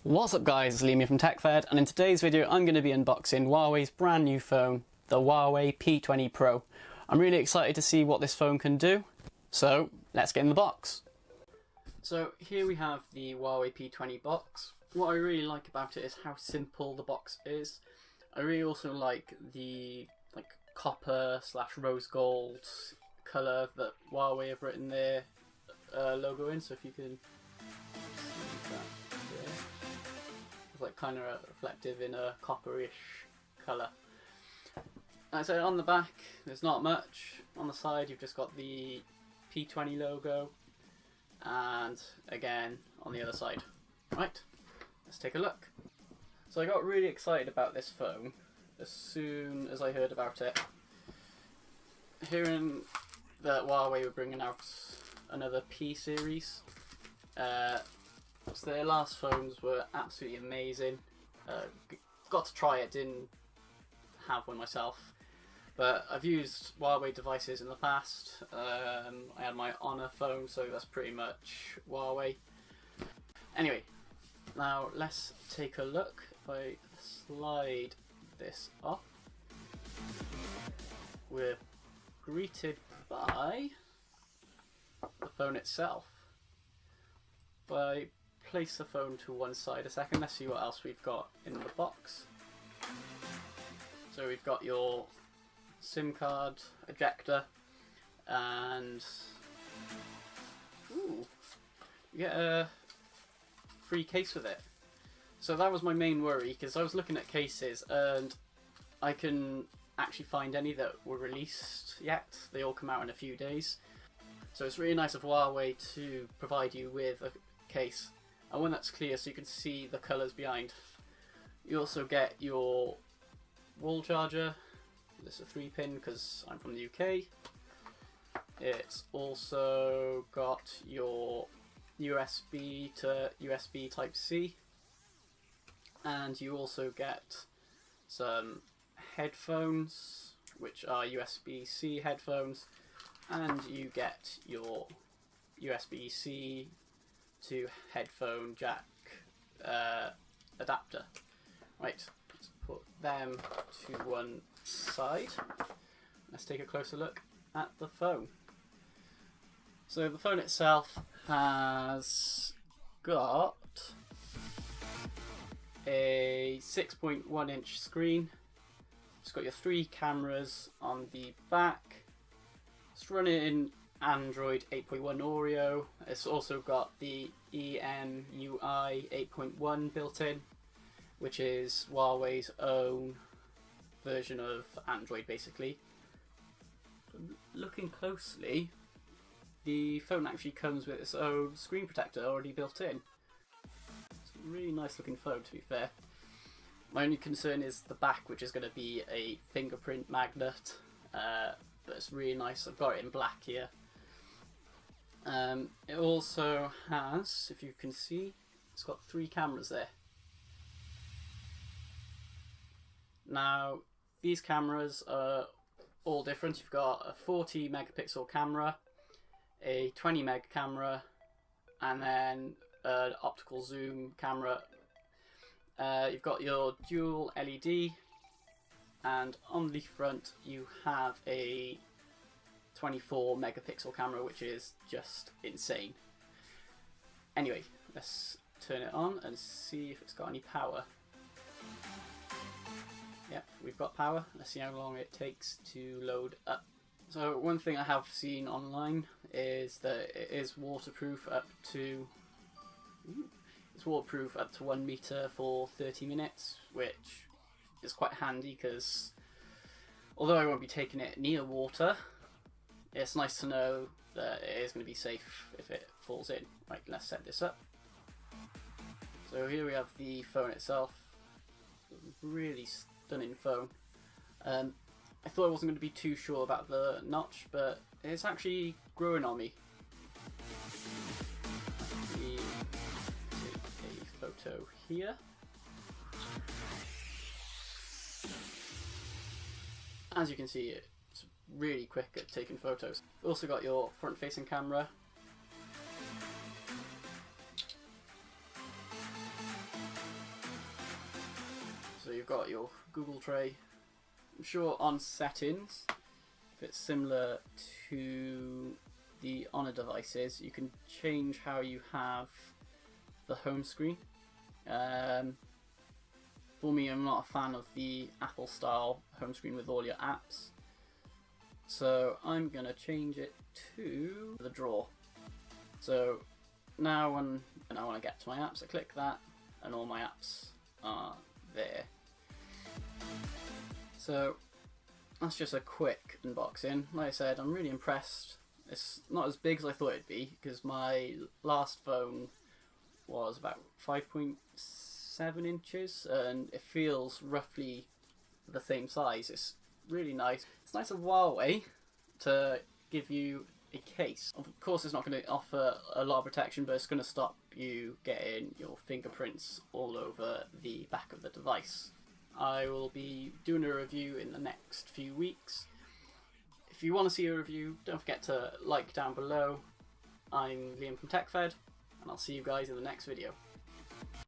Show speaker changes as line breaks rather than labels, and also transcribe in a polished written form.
What's up guys, it's Liam from TechFed, and in today's video I'm going to be unboxing Huawei's brand new phone, the Huawei P20 Pro. I'm really excited to see what this phone can do, so let's get in the box. So here we have the Huawei P20 box. What I really like about it is how simple the box is. I really also like the copper / rose gold colour that Huawei have written their logo in, so if you can see that there. It's like kind of reflective in a copperish colour. Like I said, on the back there's not much. On the side you've just got the P20 logo, and again on the other side. Right, let's take a look. So I got really excited about this phone as soon as I heard about it. Hearing that Huawei were bringing out another P series. So their last phones were absolutely amazing. Got to try it, didn't have one myself, but I've used Huawei devices in the past. I had my Honor phone, so that's pretty much Huawei. Anyway, now let's take a look. If I slide this off, we're greeted by the phone itself. If I place the phone to one side a second, let's see what else we've got in the box. So we've got your SIM card ejector, and you get a free case with it. So that was my main worry, because I was looking at cases and I can actually find any that were released yet. They all come out in a few days. So it's really nice of Huawei to provide you with a case, and one that's clear so you can see the colours behind. You also get your wall charger. This is a 3-pin because I'm from the UK. It's also got your USB to USB Type-C, and you also get some headphones which are USB-C headphones, and you get your USB-C to headphone jack adapter. Right, let's put them to one side. Let's take a closer look at the phone. So the phone itself has got a 6.1 inch screen. It's got your 3 cameras on the back. It's running Android 8.1 Oreo. It's also got the EMUI 8.1 built in, which is Huawei's own version of Android basically. Looking closely, the phone actually comes with its own screen protector already built in. It's a really nice looking phone, to be fair. My only concern is the back, which is going to be a fingerprint magnet, but it's really nice. I've got it in black here. It also has, if you can see, it's got 3 cameras there. Now, these cameras are all different. You've got a 40 megapixel camera, a 20 meg camera, and then an optical zoom camera. You've got your dual LED, and on the front you have a 24 megapixel camera, which is just insane. Anyway, let's turn it on and see if it's got any power. Yep, we've got power. Let's see how long it takes to load up. So one thing I have seen online is that it is waterproof up to 1 meter for 30 minutes, which is quite handy because although I won't be taking it near water, it's nice to know that it is going to be safe if it falls in. Right, let's set this up. So here we have the phone itself. Really stunning phone. I thought I wasn't going to be too sure about the notch, but it's actually growing on me. Let me take a photo here. As you can see, it's really quick at taking photos. You've also got your front-facing camera. you've got your Google tray. I'm sure on settings, if it's similar to the Honor devices, you can change how you have the home screen. For me, I'm not a fan of the Apple style home screen with all your apps, so I'm going to change it to the drawer. So now when I want to get to my apps, I click that and all my apps are there. So that's just a quick unboxing. Like I said, I'm really impressed. It's not as big as I thought it'd be, because my last phone was about 5.7 inches and it feels roughly the same size. It's really nice. It's nice of Huawei to give you a case. Of course it's not going to offer a lot of protection, but it's going to stop you getting your fingerprints all over the back of the device. I will be doing a review in the next few weeks. If you want to see a review, don't forget to like down below. I'm Liam from TechFed, and I'll see you guys in the next video.